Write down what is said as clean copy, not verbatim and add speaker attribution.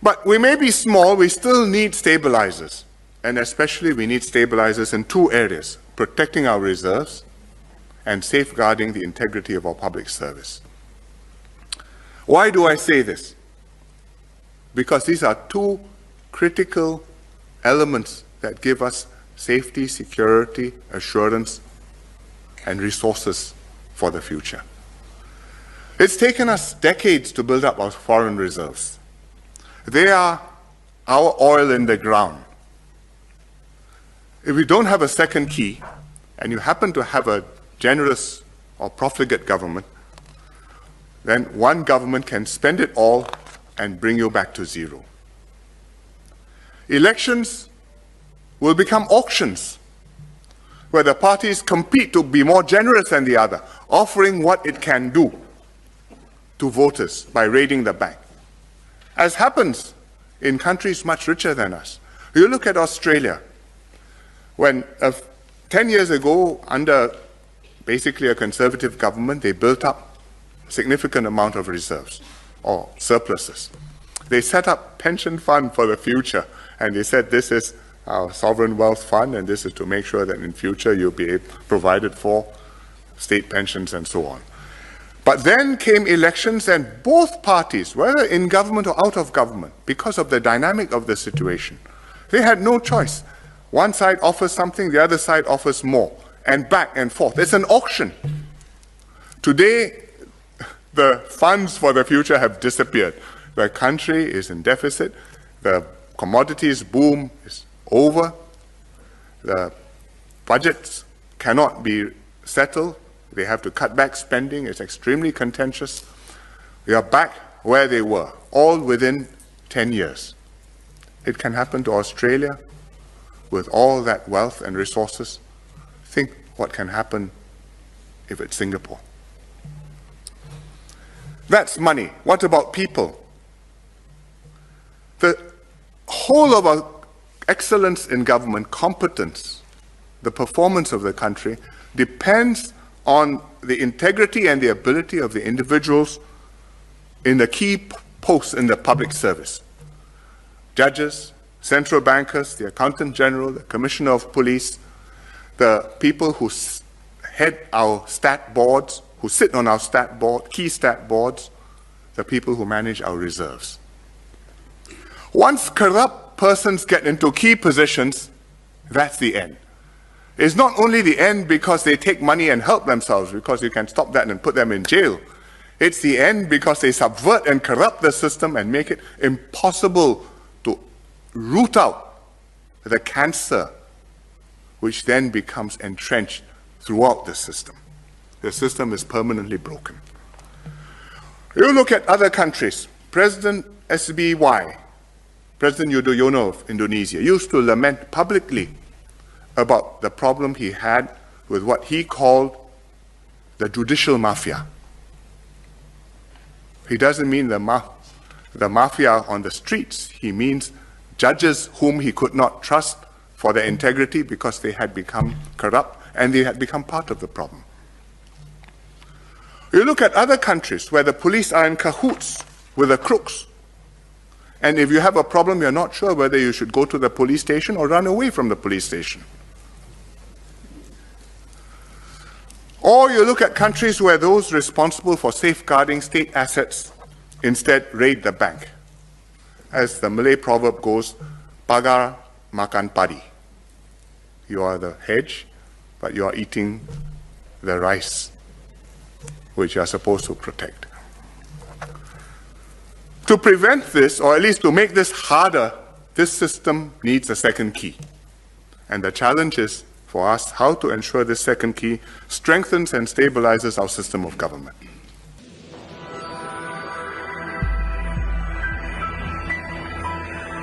Speaker 1: But we may be small, we still need stabilizers. And especially we need stabilizers in two areas: protecting our reserves and safeguarding the integrity of our public service. Why do I say this? Because these are two critical elements that give us safety, security, assurance, and resources for the future. It's taken us decades to build up our foreign reserves. They are our oil in the ground. If you don't have a second key, and you happen to have a generous or profligate government, then one government can spend it all and bring you back to zero. Elections will become auctions, where the parties compete to be more generous than the other, offering what it can do to voters by raiding the bank, as happens in countries much richer than us. You look at Australia, when 10 years ago, under basically a conservative government, they built up a significant amount of reserves or surpluses. They set up pension fund for the future, and they said this is our sovereign wealth fund, and this is to make sure that in future you'll be provided for state pensions and so on. But then came elections, and both parties, whether in government or out of government, because of the dynamic of the situation, they had no choice. One side offers something, the other side offers more, and back and forth. It's an auction. Today, the funds for the future have disappeared. The country is in deficit. The commodities boom is over. The budgets cannot be settled. They have to cut back spending. It's extremely contentious. We are back where they were, all within 10 years. It can happen to Australia with all that wealth and resources. Think what can happen if it's Singapore. That's money. What about people? The whole of our excellence in government, competence, the performance of the country depends on the integrity and the ability of the individuals in the key posts in the public service. Judges, central bankers, the accountant general, the commissioner of police, the people who head our stat boards, who sit on our stat board, key stat boards, the people who manage our reserves. Once corrupt persons get into key positions, that's the end. It's not only the end because they take money and help themselves, because you can stop that and put them in jail. It's the end because they subvert and corrupt the system and make it impossible to root out the cancer, which then becomes entrenched throughout the system. The system is permanently broken. You look at other countries. President SBY, President Yudhoyono of Indonesia, used to lament publicly about the problem he had with what he called the judicial mafia. He doesn't mean the mafia on the streets. He means judges whom he could not trust for their integrity because they had become corrupt and they had become part of the problem. You look at other countries where the police are in cahoots with the crooks. And if you have a problem, you're not sure whether you should go to the police station or run away from the police station. Or you look at countries where those responsible for safeguarding state assets instead raid the bank. As the Malay proverb goes, pagar makan padi. You are the hedge, but you are eating the rice, which you are supposed to protect. To prevent this, or at least to make this harder, this system needs a second key. And the challenge is for us how to ensure this second key strengthens and stabilizes our system of government.